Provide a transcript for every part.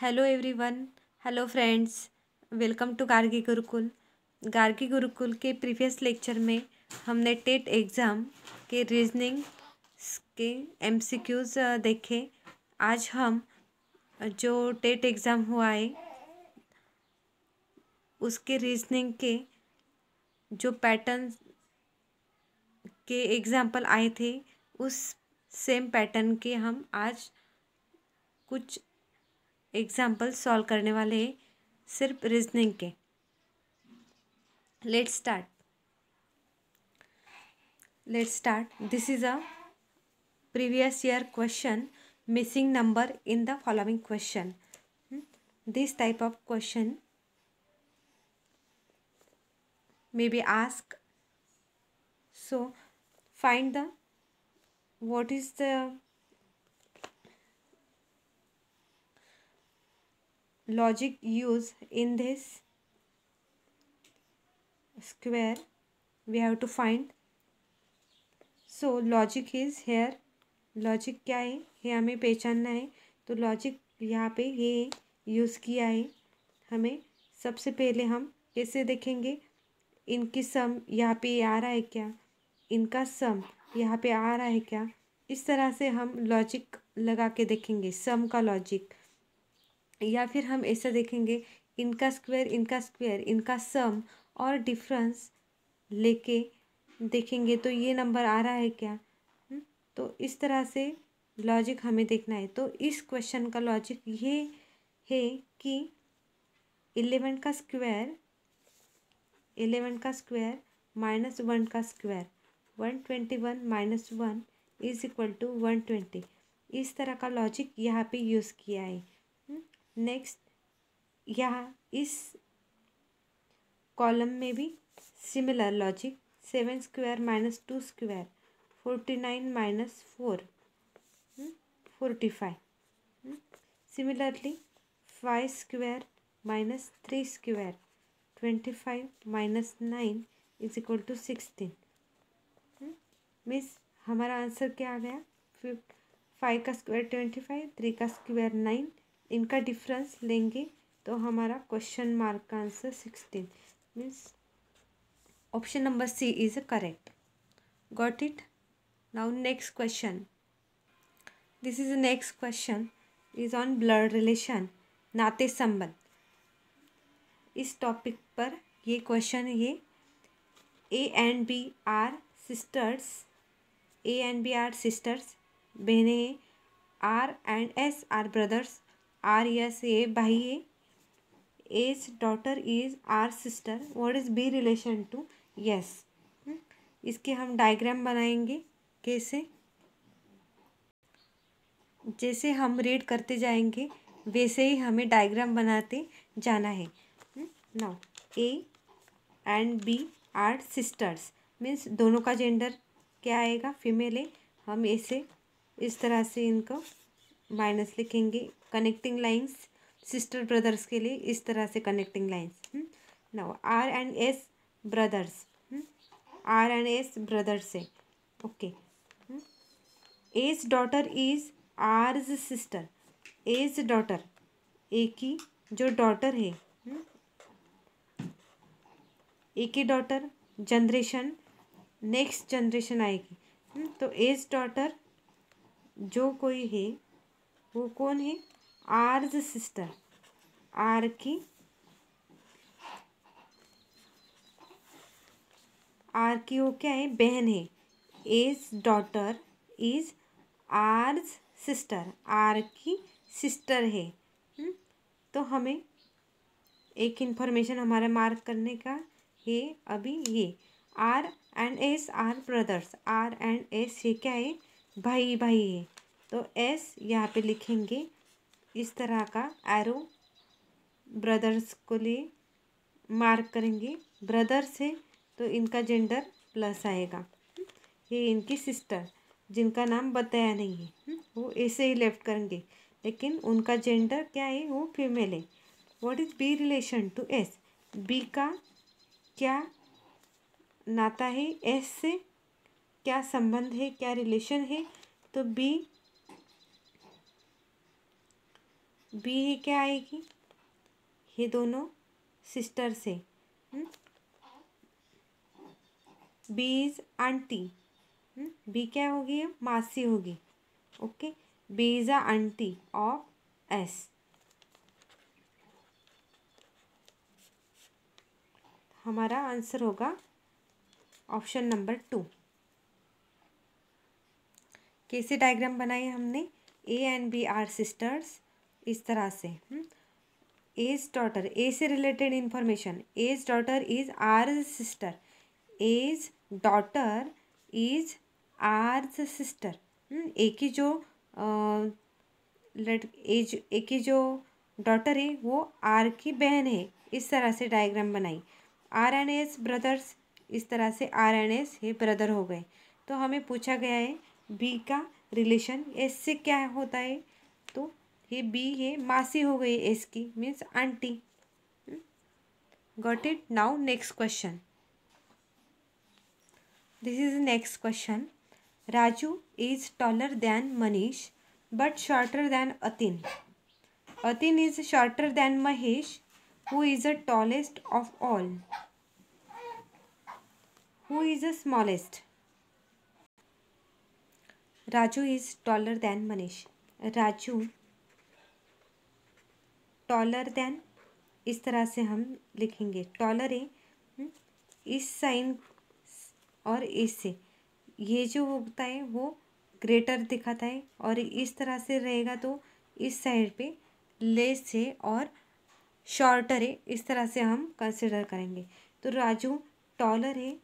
Hello everyone. Hello friends. Welcome to Gargi Gurukul. Gargi Gurukul के previous lecture में हमने टेट एग्ज़ाम के रीजनिंग के एमसीक्यूज़ देखे। आज हम जो टेट एग्ज़ाम हुआ है उसके रीजनिंग के जो पैटर्न के एग्जाम्पल आए थे उस सेम पैटर्न के हम आज कुछ एग्जाम्पल सॉल्व करने वाले हैं, सिर्फ रीजनिंग के। Let's start. This is a previous year question. Missing number in the following question. This type of question may be asked. So find the what is the logic used in this square. We have to find. So logic is here. Logic क्या है ये हमें पहचानना है। तो logic यहाँ पे ये यूज़ किया है। हमें सबसे पहले हम कैसे देखेंगे, इनकी सम यहाँ पे आ रहा है क्या, इनका सम यहाँ पे आ रहा है क्या, इस तरह से हम लॉजिक लगा के देखेंगे सम का लॉजिक। या फिर हम ऐसा देखेंगे इनका स्क्वायर इनका सम और डिफरेंस लेके देखेंगे तो ये नंबर आ रहा है क्या। तो इस तरह से लॉजिक हमें देखना है। तो इस क्वेश्चन का लॉजिक ये है कि 11 का स्क्वायर माइनस 1 का square 121 minus 1 is equal to 120। इस तरह का लॉजिक यहाँ पे यूज़ किया है। नेक्स्ट यहाँ इस कॉलम में भी similar logic 7 square minus 2 square 49 minus 4 45। Similarly 5 square minus 3 square 25 minus 9 is equal to 16। Means हमारा आंसर क्या आ गया, 5 का स्क्वायर 25, 3 का स्क्वायर 9, इनका डिफरेंस लेंगे तो हमारा क्वेश्चन मार्क का answer 16। Means option number C is correct. Got it. Now next question. This is the next question is on blood relation, नाते संबंध। इस टॉपिक पर ये क्वेश्चन है। A and B are sisters. A and B are sisters, बहनें हैं। R and S are brothers. R yes ये भाई है। A's daughter is R sister. What is B relation to? Yes. इसके हम डायग्राम बनाएंगे। कैसे, जैसे हम रीड करते जाएंगे वैसे ही हमें डायग्राम बनाते जाना है। Now A and B are sisters, means दोनों का जेंडर क्या आएगा, फीमेल है। हम ऐसे इस तरह से इनको माइनस लिखेंगे। कनेक्टिंग लाइंस सिस्टर ब्रदर्स के लिए इस तरह से connecting lines. Now R and S brothers, R and S brothers है। Okay. A's daughter is R's sister. As daughter, A की जो डॉटर है, ए की डॉटर जनरेशन नेक्स्ट जनरेशन आएगी। तो एज डॉटर जो कोई है वो कौन है, आर्स सिस्टर। आर की वो क्या है, बहन है। E's daughter is R's sister, R की सिस्टर है। तो हमें एक इन्फॉर्मेशन हमारा मार्क करने का है अभी। ये R and S are brothers, R and S ये क्या है, भाई भाई है। तो एस यहाँ पे लिखेंगे इस तरह का एरो, ब्रदर्स को लिए मार्क करेंगे। ब्रदर्स है तो इनका जेंडर प्लस आएगा। ये इनकी सिस्टर जिनका नाम बताया नहीं है वो ऐसे ही लेफ्ट करेंगे, लेकिन उनका जेंडर क्या है, वो फीमेल है। What is B relation to S, B का क्या नाता है, एस से क्या संबंध है, क्या रिलेशन है। तो बी बी ही क्या आएगी, ये दोनों सिस्टर से, बी इज आंटी, बी क्या होगी, मासी होगी। Okay, B is a aunty of S. हमारा आंसर होगा ऑप्शन नंबर 2। कैसे डायग्राम बनाई हमने, A and B are sisters, इस तरह से। एज डॉटर, ए से related information, E's daughter is R sister, as daughter is R's sister. एक ही जो एक ही जो डॉटर है वो आर की बहन है। इस तरह से डायग्राम बनाई। आर एंड एस ब्रदर्स, इस तरह से आर एंड एस ये ब्रदर हो गए। तो हमें पूछा गया है बी का रिलेशन एस से क्या होता है, तो ये बी है, मासी हो गई एस की, means aunty. Got it. Now next question, this is the next question. Raju is taller than Manish but shorter than Atin. Atin is shorter than Mahesh, who is the tallest of all. Who is the smallest? Raju is taller than Manish. Raju taller than, इस तरह से हम लिखेंगे, taller है इस sign और इससे, ये जो होता है वो ग्रेटर दिखाता है, और इस तरह से रहेगा तो इस साइड पे लेस है और शॉर्टर है, इस तरह से हम कंसिडर करेंगे। तो राजू टॉलर है,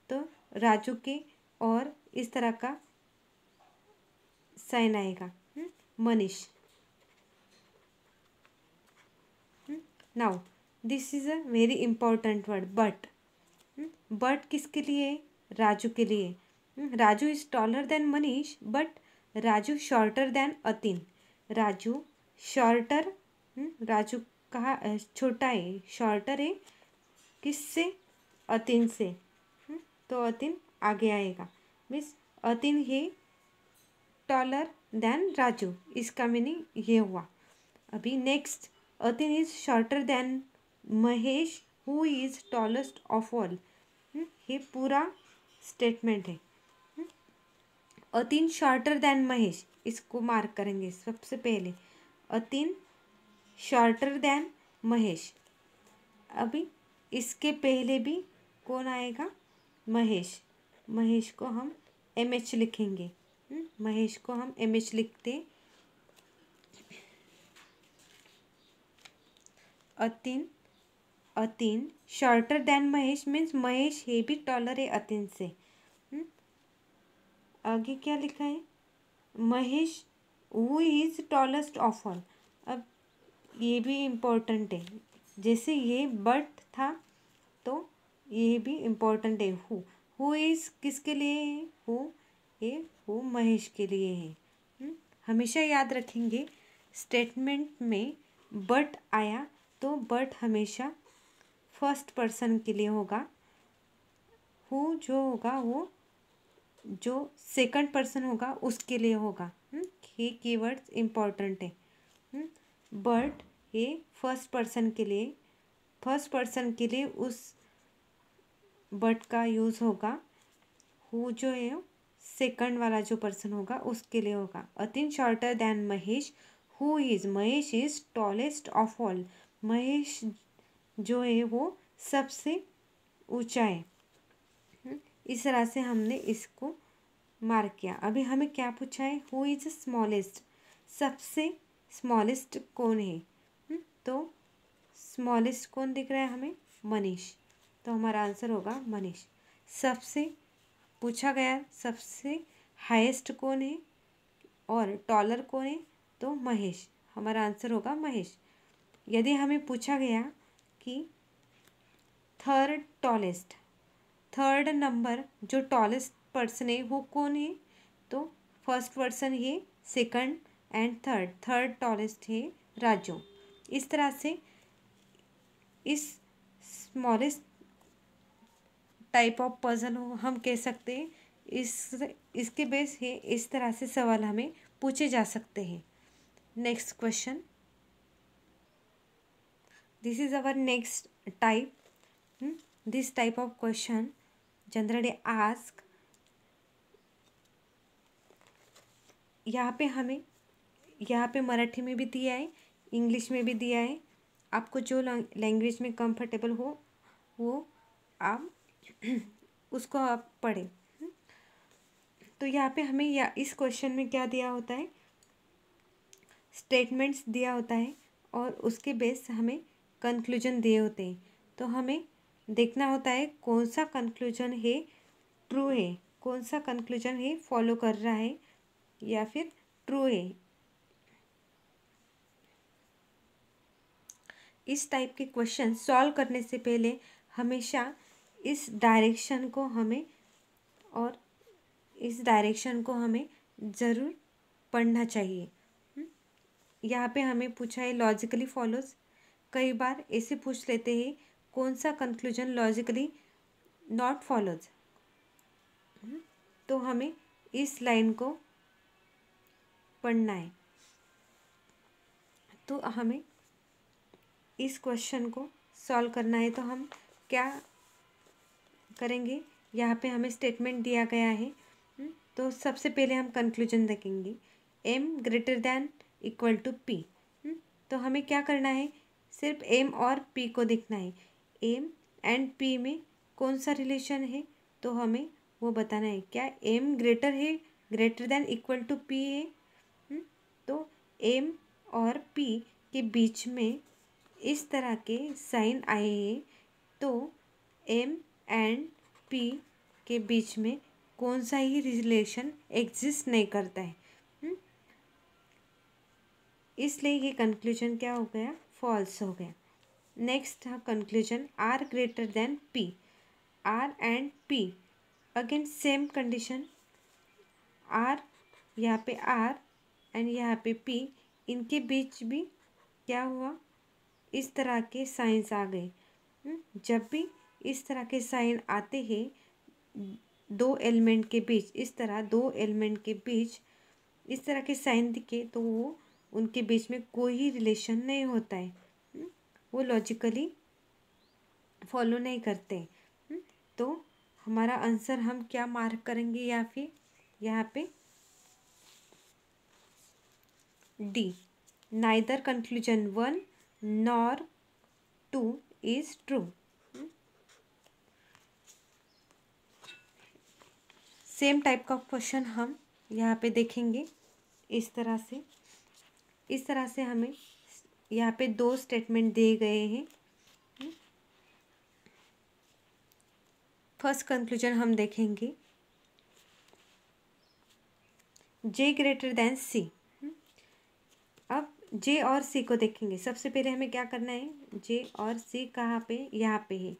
तो राजू के और इस तरह का साइन आएगा, Manish. Now this is a very important word, but. But किसके लिए, राजू के लिए। Raju is taller than Manish but Raju shorter than Atin. Raju shorter, Raju कहा छोटा है, शॉर्टर है किससे, अतिन से। तो अतिन आगे आएगा, मीन्स अतिन है टॉलर देन राजू, इसका मीनिंग ये हुआ। अभी next, Atin is shorter than Mahesh who is tallest of all. ये पूरा स्टेटमेंट है। अतिन शॉर्टर देन महेश, इसको मार्क करेंगे सबसे पहले, अतिन शॉर्टर देन महेश। अभी इसके पहले भी कौन आएगा, महेश। महेश को हम एम एच लिखेंगे, महेश को हम एम एच लिखते। Atin, Atin shorter than Mahesh means Mahesh ये भी टॉलर है अतिन से। आगे क्या लिखा है, Mahesh who is tallest of all. अब ये भी इम्पोर्टेंट है, जैसे ये बट था तो ये भी इम्पोर्टेंट है। हु इज किसके लिए है, हु महेश के लिए है। हमेशा याद रखेंगे स्टेटमेंट में बट आया तो बट हमेशा फर्स्ट पर्सन के लिए होगा। हु जो होगा वो जो सेकंड पर्सन होगा उसके लिए होगा। ये कीवर्ड्स इम्पॉर्टेंट है। बट ये फर्स्ट पर्सन के लिए, फर्स्ट पर्सन के लिए उस बट का यूज़ होगा। हु जो है सेकंड वाला जो पर्सन होगा उसके लिए होगा। Atin shorter than Mahesh who is, Mahesh is tallest of all. Mahesh जो है वो सबसे ऊंचा है। इस तरह से हमने इसको मार्क किया। अभी हमें क्या पूछा है, हु इज स्मॉलेस्ट, सबसे स्मॉलेस्ट कौन है। तो स्मॉलेस्ट कौन दिख रहा है हमें, मनीष। तो हमारा आंसर होगा मनीष। सबसे पूछा गया सबसे हाईएस्ट कौन है और टॉलर कौन है, तो महेश। हमारा आंसर होगा महेश। यदि हमें पूछा गया कि थर्ड टॉलेस्ट, थर्ड नंबर जो टॉलेस्ट पर्सन है वो कौन है, तो फर्स्ट पर्सन है, second and third, third tallest है राजू। इस तरह से इस स्मॉलेस्ट टाइप ऑफ पजल हम कह सकते हैं। इसके बेस है, इस तरह से सवाल हमें पूछे जा सकते हैं। Next question, This is our next type. This type of question generally ask. यहाँ पे मराठी में भी दिया है, इंग्लिश में भी दिया है। आपको जो लैंग्वेज में कंफर्टेबल हो वो आप उसको आप पढ़ें। तो यहाँ पे हमें इस क्वेश्चन में क्या दिया होता है, स्टेटमेंट्स दिया होता है और उसके बेस हमें कंक्लूजन दिए होते हैं। तो हमें देखना होता है कौन सा कंक्लूजन है ट्रू है, कौन सा कंक्लूजन है फॉलो कर रहा है या फिर ट्रू है। इस टाइप के क्वेश्चन सॉल्व करने से पहले हमेशा इस डायरेक्शन को हमें ज़रूर पढ़ना चाहिए। यहाँ पे हमें पूछा है लॉजिकली फॉलोज। कई बार ऐसे पूछ लेते हैं कौन सा कंक्लूजन लॉजिकली नॉट फॉलोज। तो हमें इस लाइन को पढ़ना है। तो हमें इस क्वेश्चन को सॉल्व करना है। तो हम क्या करेंगे, यहाँ पे हमें स्टेटमेंट दिया गया है। तो सबसे पहले हम कंक्लूजन देखेंगे, m greater than equal to p। तो हमें क्या करना है, सिर्फ m और p को देखना है। m एंड p में कौन सा रिलेशन है तो हमें वो बताना है। क्या m greater than equal to p है। तो m और p के बीच में इस तरह के साइन आए हैं। तो m एंड p के बीच में कौन सा ही रिलेशन एग्जिस्ट नहीं करता है, इसलिए ये कंक्लूजन क्या हो गया, फॉल्स हो गया। नेक्स्ट है conclusion R greater than P. R and P again same condition, R यहाँ पे आर एंड यहाँ पे पी, इनके बीच भी क्या हुआ, इस तरह के साइंस आ गए। जब भी इस तरह के साइन आते हैं दो एलिमेंट के बीच, इस तरह के साइन दिखे तो वो उनके बीच में कोई ही रिलेशन नहीं होता है, वो लॉजिकली फॉलो नहीं करते। तो हमारा आंसर हम क्या मार्क करेंगे, या फिर यहाँ पे D, neither conclusion 1 nor 2 is true. Same type का क्वेश्चन हम यहाँ पे देखेंगे। इस तरह से हमें यहाँ पे दो स्टेटमेंट दिए गए हैं। फर्स्ट कंक्लूजन हम देखेंगे जे ग्रेटर देन सी। अब जे और सी को देखेंगे। सबसे पहले हमें क्या करना है, जे और सी कहाँ पे, यहाँ पे है।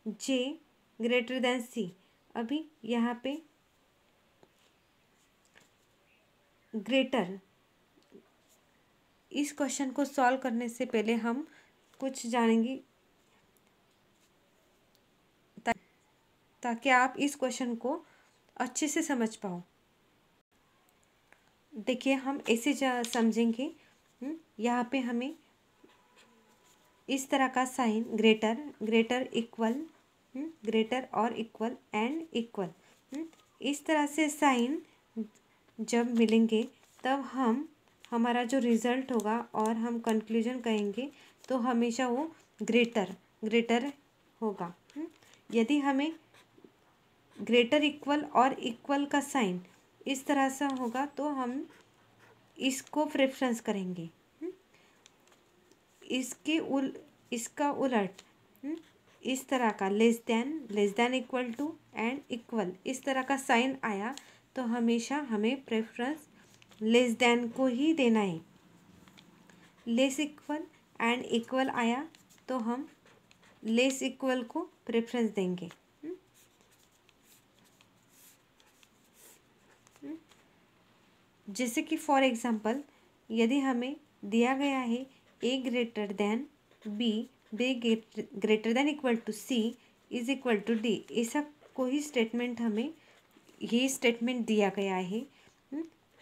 जे ग्रेटर देन सी, अभी यहाँ पे ग्रेटर, इस क्वेश्चन को सॉल्व करने से पहले हम कुछ जानेंगे ताकि आप इस क्वेश्चन को अच्छे से समझ पाओ। देखिए हम ऐसे समझेंगे, यहाँ पे हमें इस तरह का साइन ग्रेटर इक्वल, ग्रेटर और इक्वल एंड इक्वल, इस तरह से साइन जब मिलेंगे तब हमारा जो रिज़ल्ट होगा और हम कंक्लूजन कहेंगे तो हमेशा वो ग्रेटर होगा। यदि हमें ग्रेटर इक्वल और इक्वल का साइन इस तरह से होगा तो हम इसको प्रेफरेंस करेंगे। इसका उलट इस तरह का less than equal to and equal, इस तरह का साइन आया तो हमेशा हमें प्रेफरेंस लेस देन को ही देना है। लेस इक्वल एंड इक्वल आया तो हम लेस इक्वल को प्रेफरेंस देंगे। जैसे कि फॉर एग्जांपल यदि हमें दिया गया है A greater than B greater than equal to C is equal to D, ऐसा कोई स्टेटमेंट हमें ये स्टेटमेंट दिया गया है।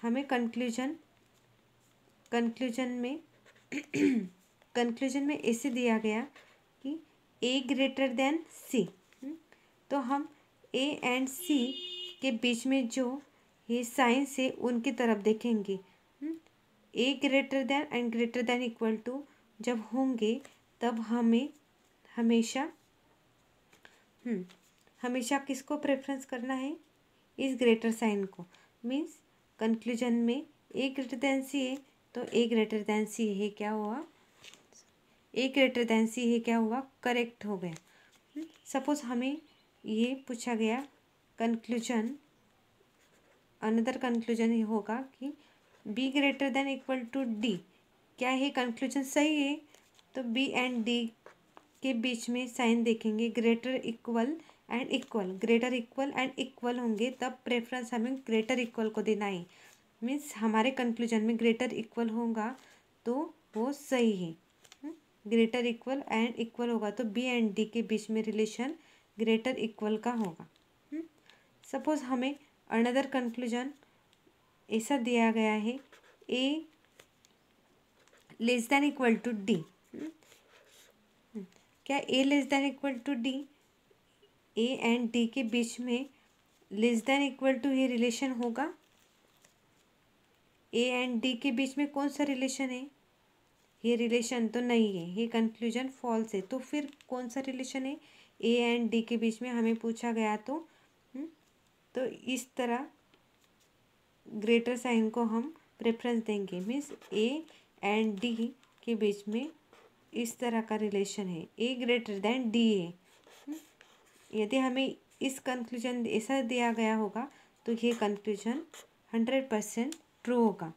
हमें कंक्लूजन में कंक्लूजन में ऐसे दिया गया कि ए ग्रेटर देन सी, तो हम ए एंड सी के बीच में जो ये साइंस है उनकी तरफ देखेंगे। A greater than and greater than equal to जब होंगे तब हमें हमेशा हमेशा किसको प्रेफरेंस करना है, इस ग्रेटर साइन को। मीन्स कंक्लूजन में ए ग्रेटर देन सी है तो ए ग्रेटर देन सी है क्या हुआ, ए ग्रेटर देन सी है क्या हुआ, करेक्ट हो गया। सपोज हमें ये पूछा गया कंक्लूजन, अनदर कंक्लूजन ये होगा कि B greater than equal to D, क्या ये कंक्लूजन सही है, तो बी एंड डी के बीच में साइन देखेंगे, greater equal and equal, greater equal and equal होंगे तब प्रेफरेंस हमें ग्रेटर इक्वल को देना है। मीन्स हमारे कंक्लूजन में ग्रेटर इक्वल होगा तो वो सही है, ग्रेटर इक्वल एंड इक्वल होगा तो बी एंड डी के बीच में रिलेशन ग्रेटर इक्वल का होगा। सपोज हमें अनदर कंक्लूजन ऐसा दिया गया है, A less than equal to D, क्या A less than equal to D, A and D के बीच में लेस देन इक्वल टू ये रिलेशन होगा, ए एंड डी के बीच में कौन सा रिलेशन है, ये रिलेशन तो नहीं है, ये कंक्लूजन फॉल्स है, तो फिर कौन सा रिलेशन है, ए एंड डी के बीच में हमें पूछा गया तो इस तरह ग्रेटर साइन को हम प्रेफरेंस देंगे। मीन्स ए एंड डी के बीच में इस तरह का रिलेशन है, ए ग्रेटर देन डी है। यदि हमें इस कंक्लूजन ऐसा दिया गया होगा तो ये कंक्लूजन 100% ट्रू होगा।